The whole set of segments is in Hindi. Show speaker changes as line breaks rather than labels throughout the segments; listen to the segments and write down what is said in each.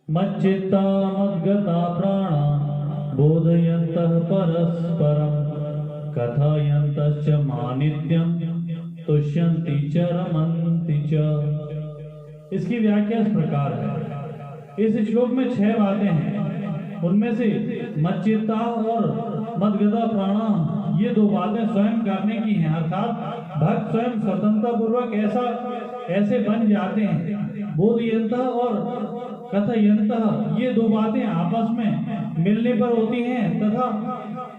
मच्चित्ता मद्गता प्राणा बोधयन्तः परस्परं कथयन्तश्च मानित्यं तुष्यन्ति च रमन्ति च। इसकी व्याख्या इस प्रकार है। इस श्लोक में 6 बातें हैं। उनमें से मच्चित्ता और मद्गता प्राणा ये 2 बातें स्वयं करने की हैं, अर्थात भक्त स्वयं स्वतंत्रता पूर्वक ऐसे बन जाते हैं। बोधयन्तः और कथयन्तः ये 2 बातें आपस में मिलने पर होती हैं, तथा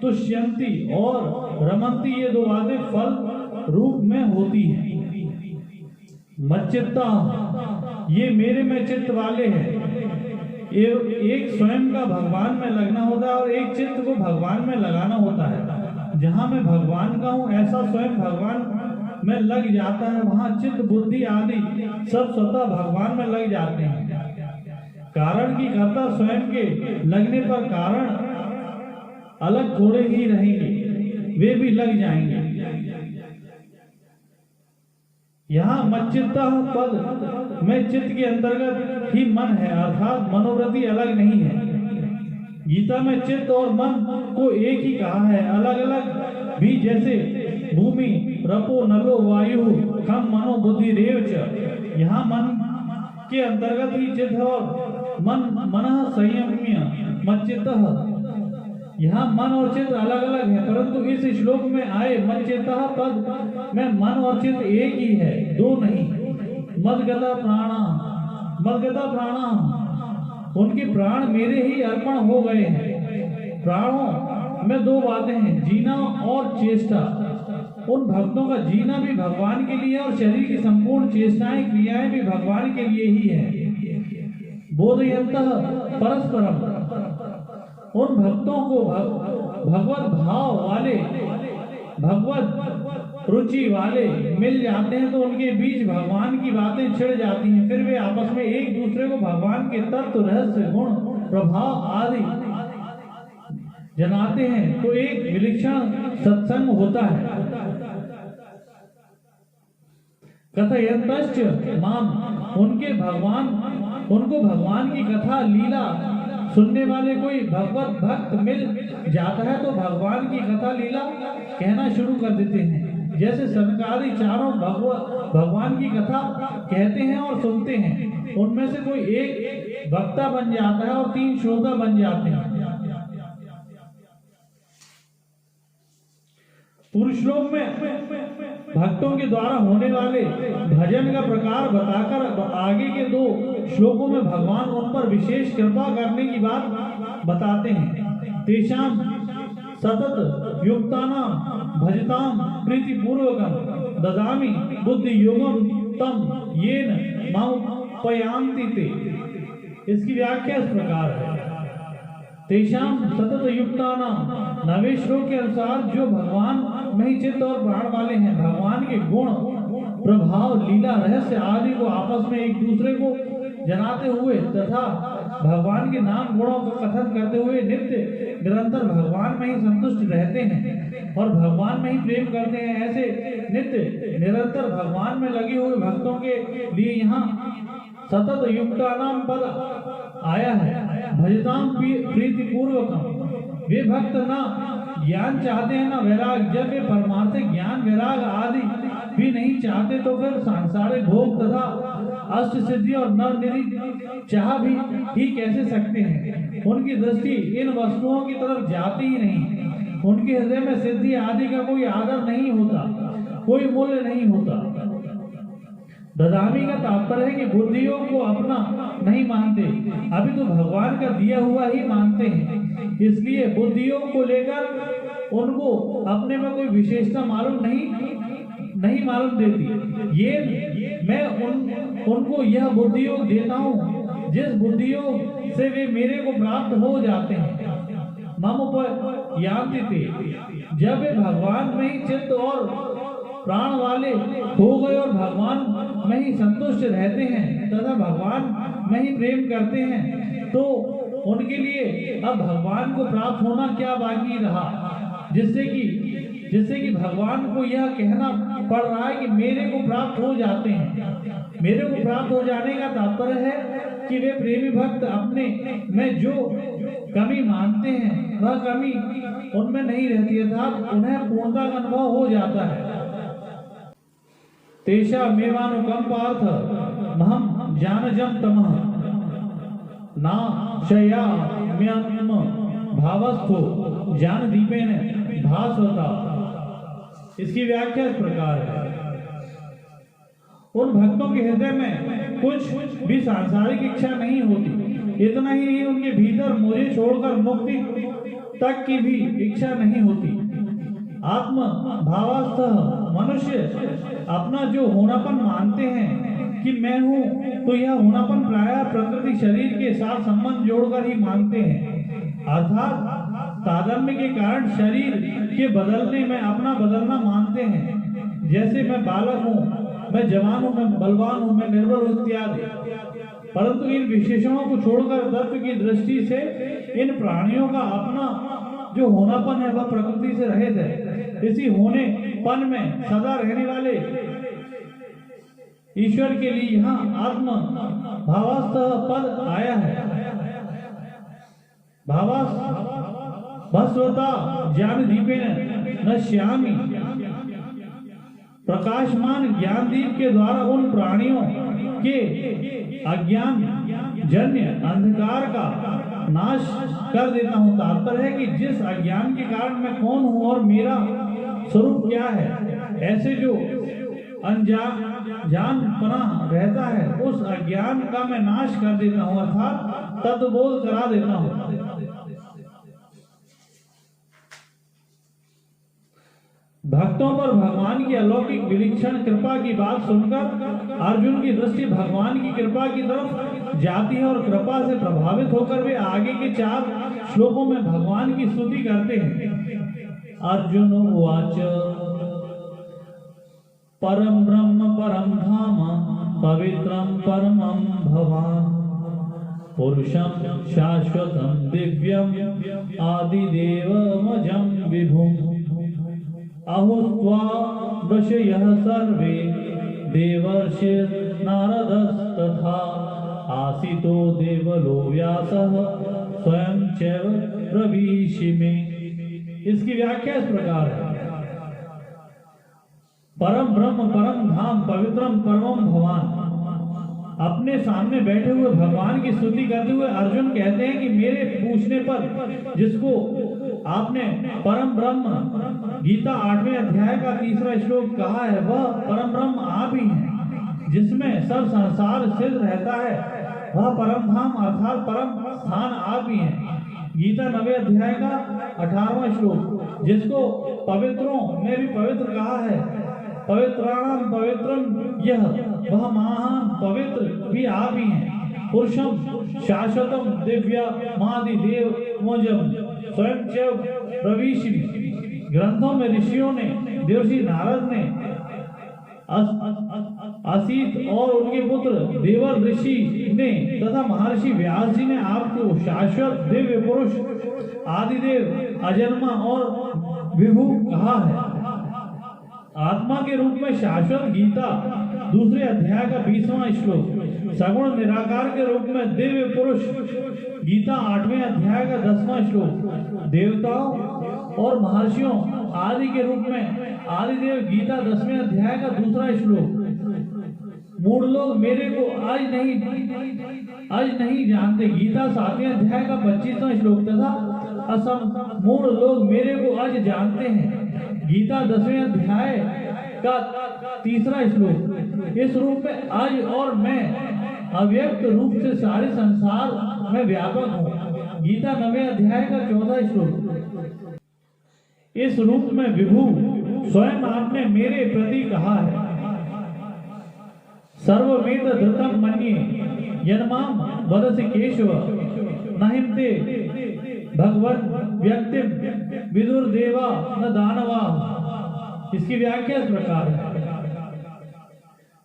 तुष्यन्ति और रमन्ति ये 2 बातें फल रूप में होती हैं। मच्चित्ता ये मेरे में चित्त वाले हैं। एक स्वयं का भगवान में लगना होता है और एक चित्त को भगवान में लगाना होता है। जहाँ मैं भगवान का हूँ ऐसा स्वयं भगवान में लग जाता है, वहाँ चित्त बुद्धि आदि सब स्वतः भगवान में लग जाते हैं। कारण की कर्ता स्वयं के लगने पर कारण अलग थोड़े ही रहेंगे, वे भी लग जाएंगे। यहाँ मच्चित्ता पद में चित्त के अंतर्गत ही मन है, अर्थात मनोवृत्ति अलग नहीं है। गीता में चित्त और मन को एक ही कहा है, अलग अलग भी, जैसे भूमि रपो नलो वायु खम मनो बुद्धि रेव च। यहाँ मन के अंतर्गत ही चित्त और मन संयम्य मच्चित्तः। यहाँ मन और चित्त अलग अलग है, परंतु इस श्लोक में आए मच्चित्तः पद में मन और चित्त एक ही है, 2 नहीं। मद्गता प्राणा उनके प्राण मेरे ही अर्पण हो गए हैं। प्राणों में 2 बातें हैं, जीना और चेष्टा। उन भक्तों का जीना भी भगवान के लिए और शरीर की संपूर्ण चेष्टाएं क्रियाएं भी भगवान के लिए ही है। बोधयन्तः परस्परम उन भक्तों को भगवत भाव वाले, भगवत रुचि वाले मिल जाते हैं तो उनके बीच भगवान की बातें छिड़ जाती हैं। फिर वे आपस में एक दूसरे को भगवान के तत्व, रहस्य, गुण, प्रभाव आदि जनाते हैं तो एक विलक्षण सत्संग होता है। कथयन्तश्च माम उनको भगवान की कथा लीला सुनने वाले कोई भगवत भक्त मिल जाता है तो भगवान की कथा लीला कहना शुरू कर देते हैं। जैसे सनकादि चारों भगवान की कथा कहते हैं और सुनते हैं, उनमें से कोई एक वक्ता बन जाता है और 3 श्रोता बन जाते हैं। पूर्व श्लोक में भक्तों के द्वारा होने वाले भजन का प्रकार बताकर आगे के 2 श्लोकों में भगवान उन पर विशेष कृपा करने की बात बताते हैं। तेषाम सतत युक्तानां भजताम प्रीति पूर्वकम ददामि बुद्धि योगम तम येन मामुपयान्ति ते। इसकी व्याख्या इस प्रकार है। तेषाम सतत युक्तानां 9वें श्लोक के अनुसार जो भगवान में ही चित्त और प्राण वाले हैं, भगवान के गुण, प्रभाव, लीला, रहस्य आदि को आपस में एक दूसरे को जनाते हुए तथा भगवान के नाम गुणों का कथन करते हुए नित्य निरंतर भगवान में ही संतुष्ट रहते हैं और भगवान में ही प्रेम करते हैं। ऐसे नित्य निरंतर भगवान में लगे हुए भक्तों के लिए यहाँ सतत युक्तानाम पद आया है। भजताम प्रीति पूर्वकम वे भक्त ना ज्ञान चाहते हैं ना वैराग। जब वे परमार्थिक ज्ञान वैराग आदि भी नहीं चाहते तो फिर सांसारिक भोग तथा अष्ट सिद्धि और नर निधि चाह भी ही कैसे सकते हैं। उनकी दृष्टि इन वस्तुओं की तरफ जाती ही नहीं। उनके हृदय में सिद्धि आदि का कोई आदर नहीं होता, कोई मूल्य नहीं होता। ददामी का तात्पर्य है कि बुद्धियों को अपना नहीं मानते, अभी तो भगवान का दिया हुआ ही मानते हैं। इसलिए बुद्धियों को लेकर उनको अपने में कोई विशेषता मालूम नहीं मालूम देती। ये मैं उनको यह बुद्धि योग देता हूँ जिस बुद्धि योग से वे मेरे को प्राप्त हो जाते हैं। ममुपयान्ति ते जब वे भगवान में ही चित्त और प्राण वाले हो गए और भगवान में ही संतुष्ट रहते हैं तथा भगवान में ही प्रेम करते हैं तो उनके लिए अब भगवान को प्राप्त होना क्या बाकी रहा, जिससे कि भगवान को यह कहना पड़ रहा है कि मेरे को प्राप्त हो जाते हैं। मेरे को प्राप्त हो जाने का तात्पर्य है कि वे प्रेमी भक्त अपने में जो कमी मानते हैं वह कमी उनमें नहीं रहती, अर्थात उन्हें पूर्णता का अनुभव हो जाता है। तेषा मेवानुकंपार्थ महम जानजम तमः ना शयाम्यम भावस्थो ज्ञान दीपेन भास्वता। इसकी व्याख्या इस प्रकार है। उन भक्तों के हृदय में कुछ भी सांसारिक इच्छा नहीं होती। इतना ही नहीं, उनके भीतर मुझे छोड़कर मुक्ति तक की भी इच्छा नहीं होती। आत्म भावास्थ मनुष्य अपना जो होनापन मानते हैं कि मैं हूँ, तो यह होनापन प्रायः प्रकृति शरीर के साथ संबंध जोड़कर ही मानते हैं, अर्थात तादात्म्य के कारण शरीर के बदलने में अपना बदलना मानते हैं। जैसे मैं बालक हूँ, मैं जवान हूँ, मैं बलवान हूँ, मैं निर्बल हूँ इत्यादि। परंतु इन विशेषणों को छोड़कर तत्व की दृष्टि से इन प्राणियों का अपना जो होनापन है वह प्रकृति से रहित है। इसी होनेपन में सदा रहने वाले ईश्वर के लिए यहाँ आत्म भावास्थ पद आया है। भास्वता ज्ञान दीपेन नश्यामि। प्रकाशमान ज्ञान दीप के द्वारा उन प्राणियों के अज्ञान जन्य अंधकार का नाश कर देता हूँ। तात्पर्य है कि जिस अज्ञान के कारण मैं कौन हूँ और मेरा स्वरूप क्या है, ऐसे जो अनजानपना रहता है, उस अज्ञान का मैं नाश कर देता हूँ, अर्थात तत्वबोध करा देता हूँ। भक्तों पर भगवान की अलौकिक विलक्षण कृपा की बात सुनकर अर्जुन की दृष्टि भगवान की कृपा की तरफ जाती है और कृपा से प्रभावित होकर वे आगे के 4 श्लोकों में भगवान की स्तुति करते हैं। अर्जुन उवाच परम ब्रह्म परम धाम पवित्रम परमं भवान् पुरुषं शाश्वतं दिव्यं आदिदेवमजं विभुम् अहुस्त्वा ऋषयः सर्वे देवर्षिर्नारदस्तथा आसितो देवलो व्यासः स्वयं चैव प्रवीशिमे। इसकी व्याख्या इस प्रकार है। परम ब्रह्म परम धाम पवित्रम परमं भवान। अपने सामने बैठे हुए भगवान की स्तुति करते हुए अर्जुन कहते हैं कि मेरे पूछने पर जिसको आपने परम ब्रह्म गीता 8वें अध्याय का 3रा श्लोक कहा है, वह परम ब्रह्म आप ही हैं, जिसमें सब संसार स्थित रहता है। वह परम धाम अर्थात परम स्थान आप ही हैं। गीता 9वें अध्याय का 18वां श्लोक, जिसको पवित्रों में भी पवित्र कहा है, पवित्राणाम पवित्रम यह, वह महान पवित्र भी आप ही हैं। पुरुषम शाश्वतम दिव्य मादिदेव मोजम स्वयं चैव प्रवीशिमी। ग्रंथों में ऋषियों ने, देवर्षि नारद ने, असित और उनके पुत्र देवर ऋषि ने तथा महर्षि व्यास जी ने आपको शाश्वत दिव्य पुरुष आदिदेव अजन्मा और विभु कहा है। आत्मा के रूप में शाश्वत गीता 2 अध्याय का 20वां श्लोक, सगुण निराकार के रूप में दिव्य पुरुष गीता 8वें अध्याय का 10वां श्लोक, देवताओं और महर्षियों आदि के रूप में आदिदेव गीता 10वें अध्याय का 2रा श्लोक। मूढ़ लोग मेरे को आज नहीं जानते, गीता 7वें अध्याय का 25वां श्लोक, तथा असम मूढ़ लोग मेरे को आज जानते हैं, गीता 10वें अध्याय का 3रा श्लोक। इस रूप में आज और मैं अव्यक्त रूप से सारे संसार में व्यापक हूँ, गीता 9वें अध्याय का 14 श्लोक। इस रूप में विभु स्वयं आपने मेरे प्रति कहा है। सर्ववेद धृतम मन्ये यन्माम वदसि केशव नहिंते भगवन् व्यक्तिम विदुर्देवा न दानवा। इसकी व्याख्या इस प्रकार है।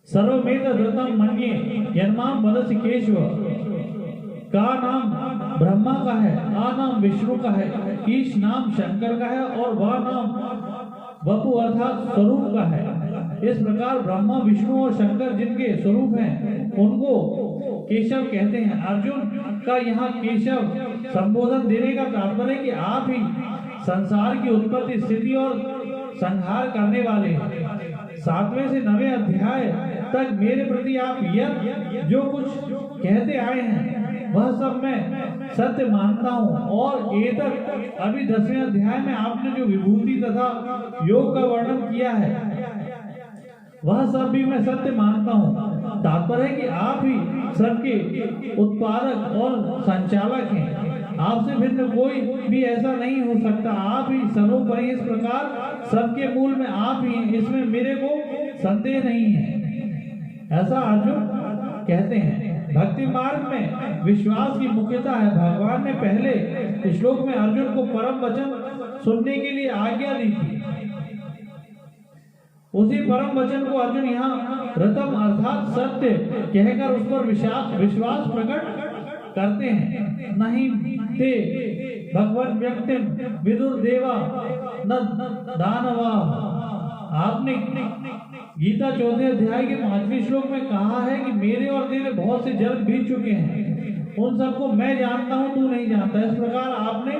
सर्ववेद धृतम मन्ये यन्माम वदसि केशव, का नाम ब्रह्मा का है, आ नाम विष्णु का है, ईश नाम शंकर का है और वह नाम वपु अर्थात स्वरूप का है। इस प्रकार ब्रह्मा, विष्णु और शंकर जिनके स्वरूप हैं उनको केशव कहते हैं। अर्जुन का यहाँ केशव संबोधन देने का तात्पर्य कि आप ही संसार की उत्पत्ति, स्थिति और संहार करने वाले हैं। 7वें से 9वें अध्याय तक मेरे प्रति आप यह जो कुछ कहते आए हैं वह सब मैं सत्य मानता हूँ, और ये तक अभी 10वें अध्याय में आपने जो विभूति तथा योग का वर्णन किया है वह सब भी मैं सत्य मानता हूँ। तात्पर्य है कि आप ही सबके उत्पादक और संचालक हैं। आपसे भिन्न कोई भी ऐसा नहीं हो सकता। आप ही सर्वोपरि, इस प्रकार सबके मूल में आप ही हैं, इसमें मेरे को संदेह नहीं है। ऐसा अर्जुन कहते हैं। भक्ति मार्ग में विश्वास की मुख्यता है। भगवान ने पहले श्लोक में अर्जुन को परम वचन सुनने के लिए आज्ञा दी थी। उसी परम वचन को अर्जुन यहाँ रतम अर्थात सत्य कहकर उस पर विश्वास प्रकट करते हैं। नहीं ते भगवान व्यक्ति विदुर देवा न दानवा। आपने गीता 14वें अध्याय के 5वें श्लोक में कहा है कि मेरे और तेरे बहुत से जन्म बीत चुके हैं, उन सबको मैं जानता हूं, तू नहीं जानता। इस प्रकार आपने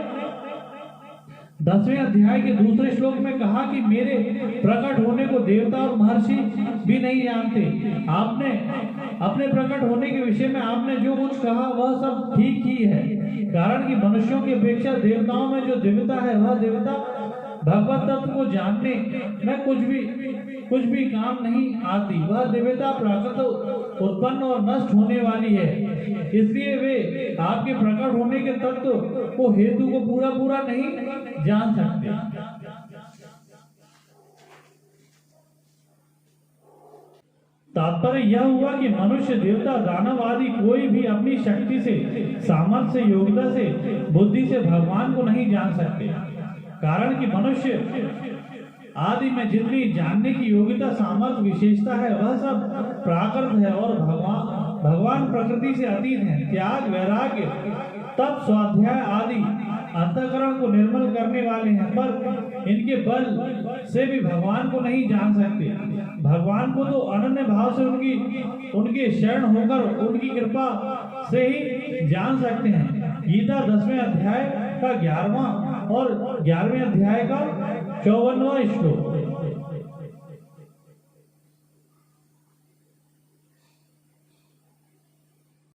10वें अध्याय के 2 श्लोक में कहा कि मेरे प्रकट होने को देवता और महर्षि भी नहीं जानते। आपने अपने प्रकट होने के विषय में आपने जो कुछ कहा वह सब ठीक ही है, कारण कि मनुष्यों की अपेक्षा देवताओं में जो दिव्यता है वह दिव्यता भगवत तत्व को जानने में कुछ भी काम नहीं आती। वह दिव्यता प्राकृत उत्पन्न और नष्ट होने वाली है, इसलिए वे आपके प्रकट होने के तत्व को हेतु को पूरा नहीं जान सकते। तात्पर्य यह हुआ कि मनुष्य, देवता, दानव आदि कोई भी अपनी शक्ति से, सामर्थ्य से, योग्यता से, बुद्धि से भगवान को नहीं जान सकते, कारण कि मनुष्य आदि में जितनी जानने की योग्यता, सामर्थ्य, विशेषता है वह सब प्राकृत है और भगवान प्रकृति से अतीत है। त्याग, वैराग्य, तप, स्वाध्याय आदि अंतःकरण को निर्मल करने वाले हैं, पर इनके बल से भी भगवान को नहीं जान सकते। भगवान को तो अनन्य भाव से उनके शरण होकर उनकी कृपा से ही जान सकते हैं। गीता 10वें अध्याय का 11वां और 11वें अध्याय का 54वां श्लोक।